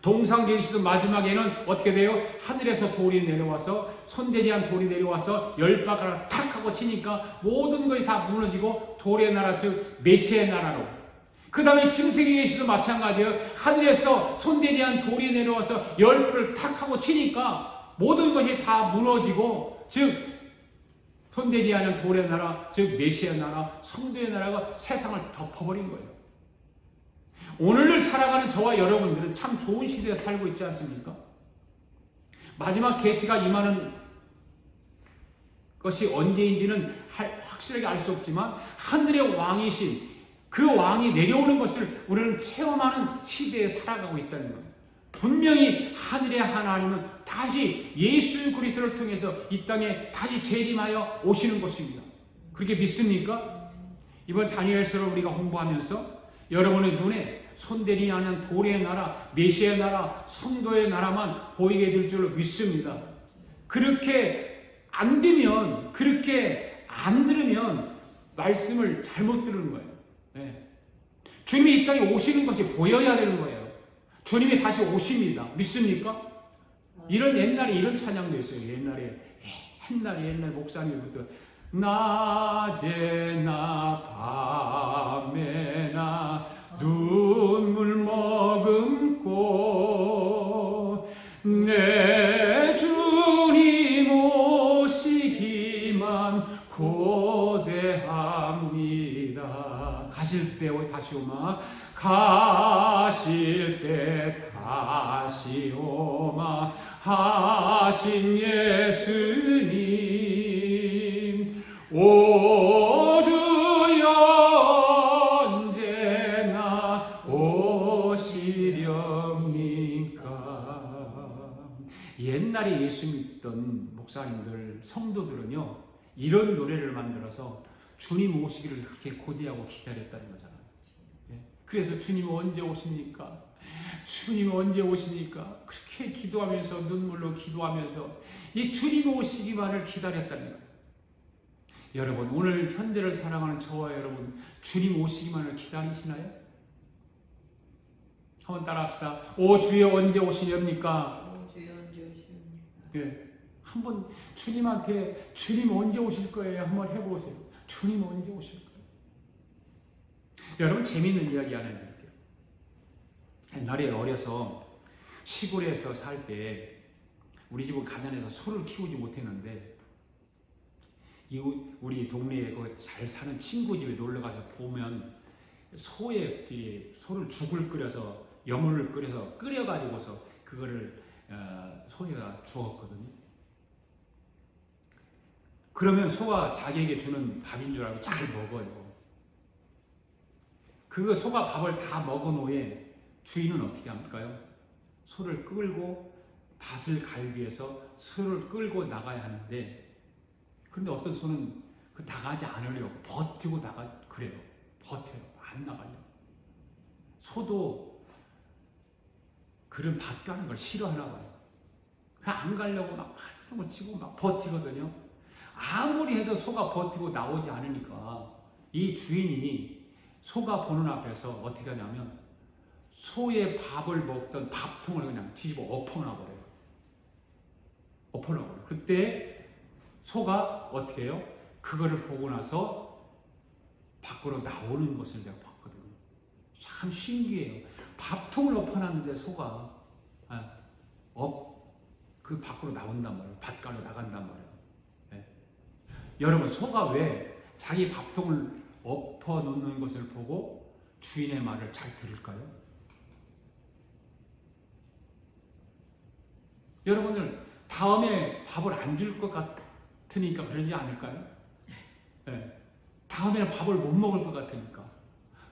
Speaker 1: 동상 계시도 마지막에는 어떻게 돼요? 하늘에서 돌이 내려와서 손대지한 돌이 내려와서 열바가락 탁 하고 치니까 모든 것이 다 무너지고 돌의 나라 즉 메시아의 나라로. 그 다음에 짐승에 계시도 마찬가지예요. 하늘에서 손대지한 돌이 내려와서 열불을 탁 하고 치니까 모든 것이 다 무너지고 즉 손대지 않은 돌의 나라, 즉 메시아 나라, 성도의 나라가 세상을 덮어버린 거예요. 오늘을 살아가는 저와 여러분들은 참 좋은 시대에 살고 있지 않습니까? 마지막 계시가 임하는 것이 언제인지는 확실하게 알 수 없지만 하늘의 왕이신 그 왕이 내려오는 것을 우리는 체험하는 시대에 살아가고 있다는 거예요. 분명히 하늘의 하나님은 다시 예수 그리스도를 통해서 이 땅에 다시 재림하여 오시는 것입니다. 그렇게 믿습니까? 이번 다니엘서를 우리가 공부하면서 여러분의 눈에 손대리 않은 돌의 나라, 메시아의 나라, 성도의 나라만 보이게 될 줄로 믿습니다. 그렇게 안 되면, 그렇게 안 들으면 말씀을 잘못 들은 거예요. 네. 주님이 이 땅에 오시는 것이 보여야 되는 거예요. 주님이 다시 오십니다. 믿습니까? 이런 옛날에 이런 찬양도 있어요. 옛날 목사님부터 낮에나 밤에나 눈물 머금고 내 주님 오시기만 고대합니다. 가실 때 다시 오마 가실 때 다시 오마 하신 예수님 오 주여 언제나 오시렵니까. 옛날에 예수님 있던 목사님들, 성도들은요, 이런 노래를 만들어서 주님 오시기를 그렇게 고대하고 기다렸다는 거잖아요. 예? 그래서 주님 언제 오십니까? 주님 언제 오십니까? 그렇게 기도하면서, 눈물로 기도하면서 이 주님 오시기만을 기다렸다는 거예요. 여러분, 오늘 현대를 사랑하는 저와 여러분, 주님 오시기만을 기다리시나요? 한번 따라합시다. 오 주여 언제 오시렵니까?
Speaker 2: 오 주여 언제 오십니까?
Speaker 1: 예, 한번 주님한테 주님 언제 오실 거예요? 한번 해보세요. 주님 언제 오실 거예요? 여러분, 재미있는 이야기 하나 해드릴게요. 옛날에 어려서 시골에서 살 때 우리 집은 가난해서 소를 키우지 못했는데 우리 동네에 잘 사는 친구 집에 놀러 가서 보면 소를 죽을 끓여서 여물을 끓여서 끓여가지고서 그거를 소에다 주었거든요. 그러면 소가 자기에게 주는 밥인 줄 알고 잘 먹어요. 그 소가 밥을 다 먹은 후에 주인은 어떻게 할까요? 소를 끌고 밭을 갈기 위해서 소를 끌고 나가야 하는데, 그런데 어떤 소는 나가지 않으려고 버티고 그래요. 버텨요. 안 나가려고. 소도 그런 밭 가는 걸 싫어하나 봐요. 안 가려고 막 팔뚝을 치고 막 버티거든요. 아무리 해도 소가 버티고 나오지 않으니까 이 주인이 소가 보는 앞에서 어떻게 하냐면 소의 밥을 먹던 밥통을 그냥 뒤집어 엎어놔버려요. 그때 소가 어떻게 해요? 그거를 보고 나서 밖으로 나오는 것을 내가 봤거든요. 참 신기해요. 밥통을 엎어놨는데 소가 그 밖으로 나온단 말이에요. 밭가로 나간단 말이에요. 네. 여러분, 소가 왜 자기 밥통을 엎어놓는 것을 보고 주인의 말을 잘 들을까요? 여러분들 다음에 밥을 안 줄 것 같으니까 그러지 않을까요? 네. 다음에는 밥을 못 먹을 것 같으니까.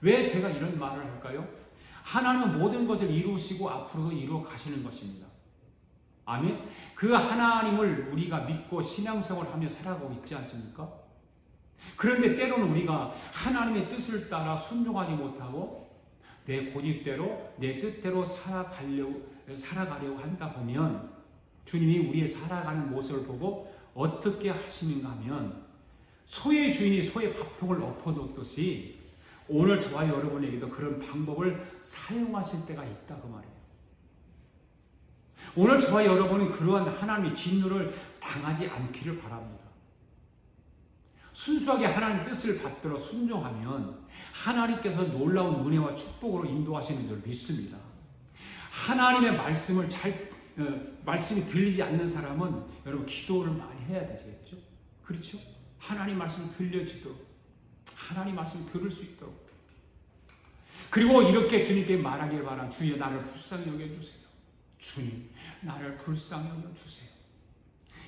Speaker 1: 왜 제가 이런 말을 할까요? 하나님은 모든 것을 이루시고 앞으로도 이루어 가시는 것입니다. 아멘? 그 하나님을 우리가 믿고 신앙생활을 하며 살아가고 있지 않습니까? 그런데 때로는 우리가 하나님의 뜻을 따라 순종하지 못하고 내 고집대로, 내 뜻대로 살아가려고 한다 보면 주님이 우리의 살아가는 모습을 보고 어떻게 하시는가 하면 소의 주인이 소의 밥통을 엎어놓듯이 오늘 저와 여러분에게도 그런 방법을 사용하실 때가 있다 그 말이에요. 오늘 저와 여러분은 그러한 하나님의 진노를 당하지 않기를 바랍니다. 순수하게 하나님의 뜻을 받들어 순종하면 하나님께서 놀라운 은혜와 축복으로 인도하시는 줄 믿습니다. 하나님의 말씀을 말씀이 들리지 않는 사람은 여러분 기도를 많이 해야 되겠죠? 그렇죠? 하나님 말씀이 들려지도록, 하나님 말씀을 들을 수 있도록. 그리고 이렇게 주님께 말하길 바란 주여 나를 불쌍히 여겨주세요. 주님 나를 불쌍히 여겨주세요.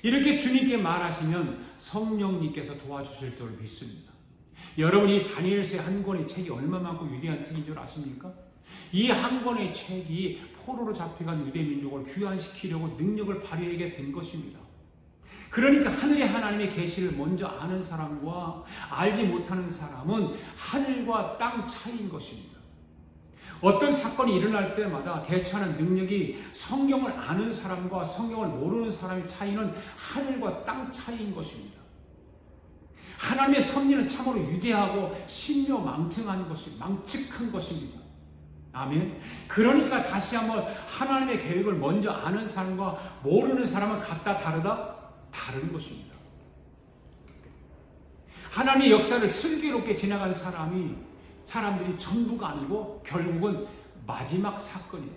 Speaker 1: 이렇게 주님께 말하시면 성령님께서 도와주실 줄 믿습니다. 여러분이 다니엘서의 한 권의 책이 얼마만큼 위대한 책인 줄 아십니까? 이 한 권의 책이 포로로 잡혀간 유대 민족을 귀환시키려고 능력을 발휘하게 된 것입니다. 그러니까 하늘의 하나님의 계시를 먼저 아는 사람과 알지 못하는 사람은 하늘과 땅 차이인 것입니다. 어떤 사건이 일어날 때마다 대처하는 능력이 성경을 아는 사람과 성경을 모르는 사람의 차이는 하늘과 땅 차이인 것입니다. 하나님의 섭리는 참으로 위대하고 신묘망측한 것입니다. 아멘. 그러니까 다시 한번 하나님의 계획을 먼저 아는 사람과 모르는 사람은 같다 다르다? 다른 것입니다. 하나님의 역사를 슬기롭게 지나간 사람들이 전부가 아니고 결국은 마지막 사건이에요.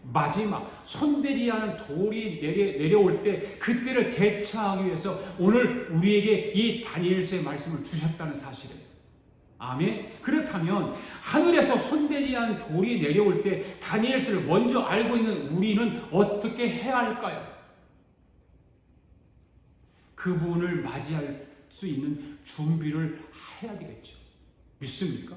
Speaker 1: 마지막 손대리하는 돌이 내려올 때 그때를 대처하기 위해서 오늘 우리에게 이 다니엘서의 말씀을 주셨다는 사실이에요. 아멘. 그렇다면 하늘에서 손대리한 돌이 내려올 때 다니엘서를 먼저 알고 있는 우리는 어떻게 해야 할까요? 그분을 맞이할 수 있는 준비를 해야 되겠죠. 믿습니까?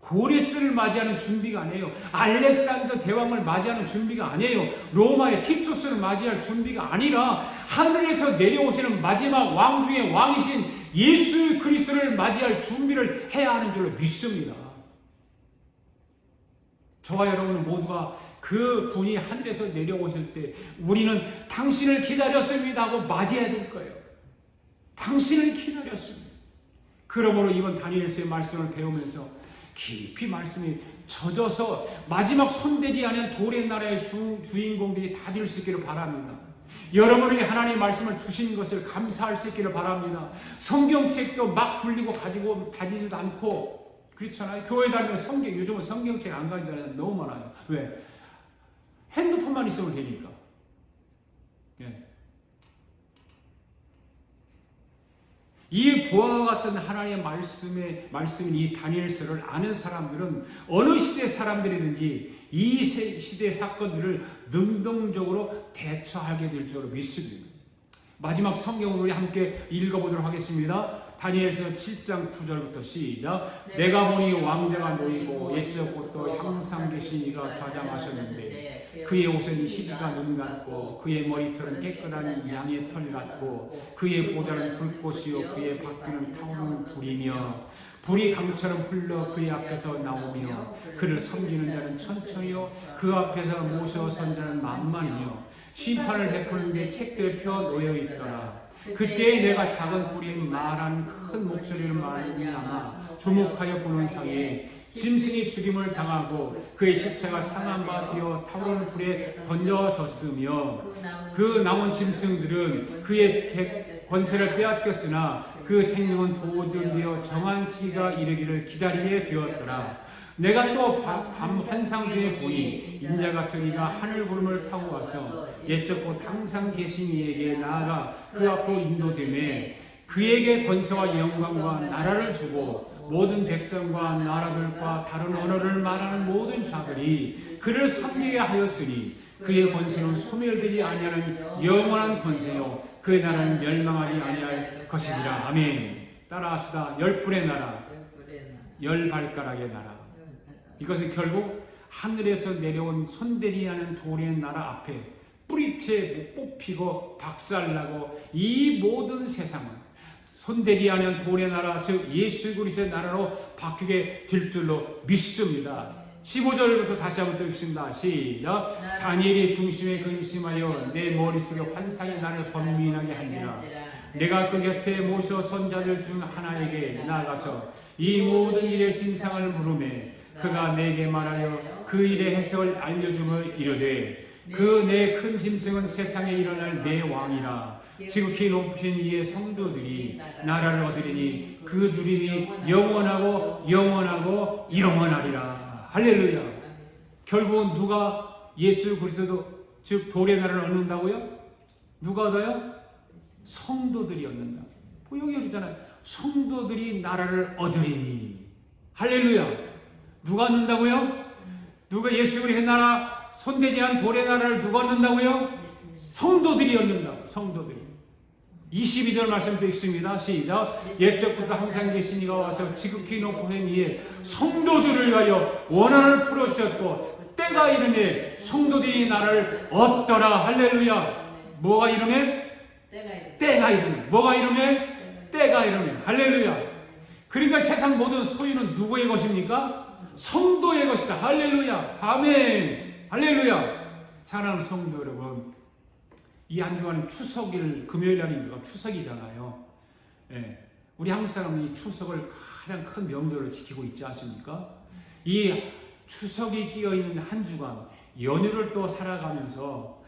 Speaker 1: 고레스를 맞이하는 준비가 아니에요. 알렉산더 대왕을 맞이하는 준비가 아니에요. 로마의 티투스를 맞이할 준비가 아니라 하늘에서 내려오시는 마지막 왕 중의 왕이신 예수 그리스도를 맞이할 준비를 해야 하는 줄로 믿습니다. 저와 여러분은 모두가 그 분이 하늘에서 내려오실 때 우리는 당신을 기다렸습니다 하고 맞이해야 될 거예요. 당신을 기다렸습니다. 그러므로 이번 다니엘서의 말씀을 배우면서 깊이 말씀이 젖어서 마지막 손대지 않은 돌의 나라의 주인공들이 다 될 수 있기를 바랍니다. 여러분에게 하나님의 말씀을 주신 것을 감사할 수 있기를 바랍니다. 성경책도 막 굴리고 가지고 다니지도 않고 그렇잖아요. 교회 다니면 요즘은 성경책 안 가는 데는 너무 많아요. 왜? 핸드폰만 있으면 되니까. 예. 이 보아와 같은 하나님의 말씀인 이 다니엘서를 아는 사람들은 어느 시대 사람들이든지 이 시대 사건들을 능동적으로 대처하게 될 줄로 믿습니다. 마지막 성경을 우리 함께 읽어보도록 하겠습니다. 다니엘서 7장 9절부터 시작. 내가 보니 왕자가 놓이고 옛적 곳도 항상 계신 이가 좌장하셨는데 그의 옷은 희귀가 눈 같고 그의 머리털은 깨끗한 양의 털 같고 그의 보좌는 불꽃이요 그의 바퀴는 타오르는 불이며 불이 강처럼 흘러 그의 앞에서 나오며 그를 섬기는 자는 천천히요 그 앞에서 모셔선 자는 만만히요 심판을 베푸는 데 책들에 펴 놓여 있더라. 그때에 내가 작은 뿌린 말한 큰 목소리를 말미암아 주목하여 보는 사이에 짐승이 죽임을 당하고 그의 시체가 상한 바 되어 타오르는 불에 던져졌으며 그 남은 짐승들은 그의 권세를 빼앗겼으나 그 생명은 보존되어 정한 시기가 이르기를 기다리게 되었더라. 내가 또 밤 환상 중에 보니 인자 같은 이가 하늘 구름을 타고 와서 옛적 곳 항상 계신 이에게 나아가 그 앞으로 인도되매 그에게 권세와 영광과 나라를 주고 모든 백성과 나라들과 다른 언어를 말하는 모든 자들이 그를 섬기게 하였으니 그의 권세는 소멸되지 아니하는 영원한 권세요 그의 나라는 멸망하지 아니할 것이니라. 아멘. 따라합시다. 열불의 나라, 열발가락의 나라. 이것은 결국 하늘에서 내려온 손대지 않은 돌의 나라 앞에 뿌리채 못 뽑히고 박살나고 이 모든 세상은 손대지 않은 돌의 나라 즉 예수 그리스도의 나라로 바뀌게 될 줄로 믿습니다. 15절부터 다시 한번 또 읽습니다. 시작. 다니엘이 중심에 근심하여 내 머릿속에 환상이 나를 번민하게 하니라. 내가 그 곁에 모셔 선자들 중 하나에게 나아가서 이 모든 일의 진상을 물으매 그가 내게 말하여 그 일의 해석을 알려주며 이르되 그 내 큰 짐승은 세상에 일어날 내 왕이라. 지극히 높으신 이의 성도들이 나라를 얻으리니 그들이 영원하고 영원하고 영원하리라. 할렐루야. 결국은 누가 예수 그리스도 즉 돌의 나라를 얻는다고요? 누가 얻어요? 성도들이 얻는다. 여기 해주잖아요. 성도들이 나라를 얻으리니. 할렐루야. 누가 얻는다고요? 누가 예수 그리스도의 나라 손대지 않은 돌의 나라를 누가 얻는다고요? 성도들이 얻는다고. 성도들이. 22절 말씀도 읽습니다. 시작. 옛적부터 항상 계신 이가 와서 지극히 높으신 이의 성도들을 위하여 원한을 풀어주셨고 때가 이르매 성도들이 나라를 얻더라. 할렐루야. 뭐가 이르매? 때가 이르매. 뭐가 이르매? 때가 이르매. 할렐루야. 그러니까 세상 모든 소유는 누구의 것입니까? 성도의 것이다. 할렐루야. 아멘. 할렐루야. 사랑하는 성도 여러분, 이 한 주간은 추석일 금요일 날이니까 추석이잖아요. 예. 우리 한국 사람은 이 추석을 가장 큰 명절로 지키고 있지 않습니까? 이 추석이 끼어 있는 한 주간 연휴를 또 살아가면서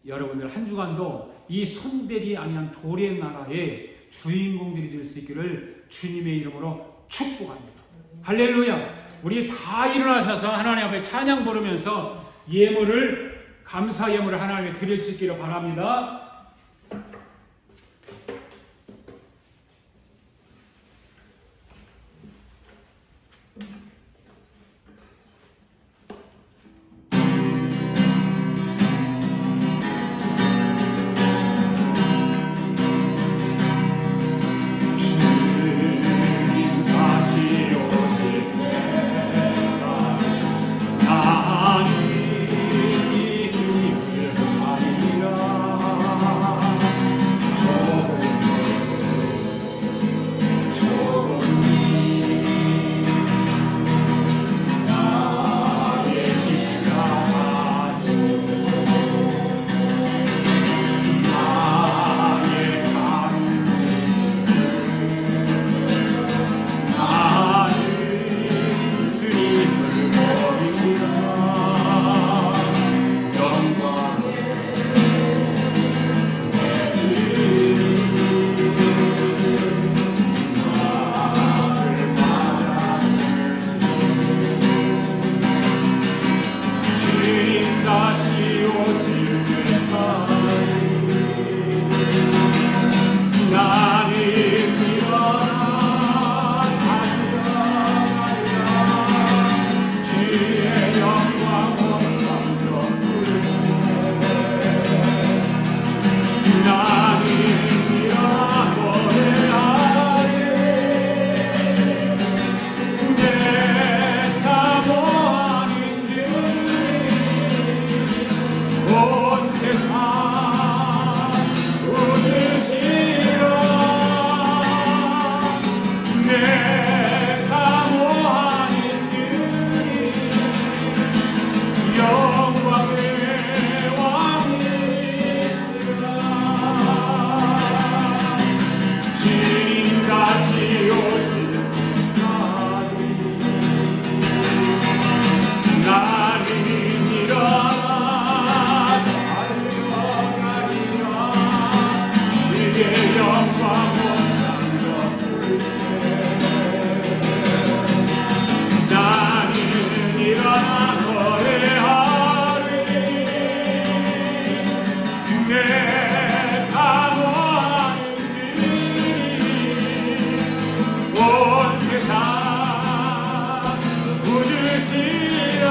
Speaker 1: 여러분들 한 주간도 이 손대지 아니한 돌의 나라의 주인공들이 될 수 있기를 주님의 이름으로 축복합니다. 할렐루야. 우리 다 일어나셔서 하나님 앞에 찬양 부르면서 예물을 감사 예물을 하나님께 드릴 수 있기를 바랍니다. 주님 다시 오실 때 내 사모하는 그리 영광의 왕이시라. 주님 다시 오실 날이 나는 일어나 달려가리라. 주의 영광 나는 일어나 노래하리. 내 사모하는 온 세상 부르시라.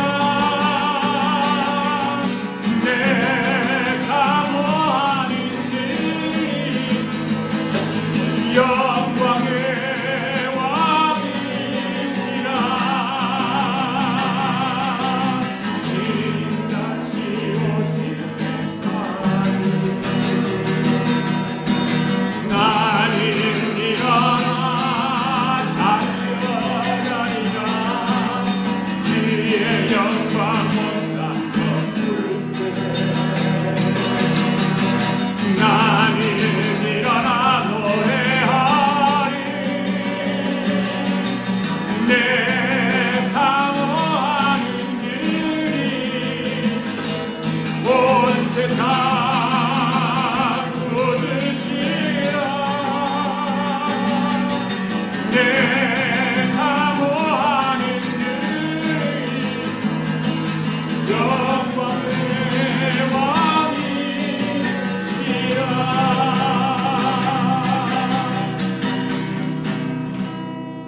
Speaker 1: 내 사모하는 영광의 왕이시라. 주님 다시 오실 때까지 나는 일어나 달려가리라. 주의 영광 온다 부르네. 나는 일어나 노래하리. 내 사모하는 길이 온 세상 부르시라. 내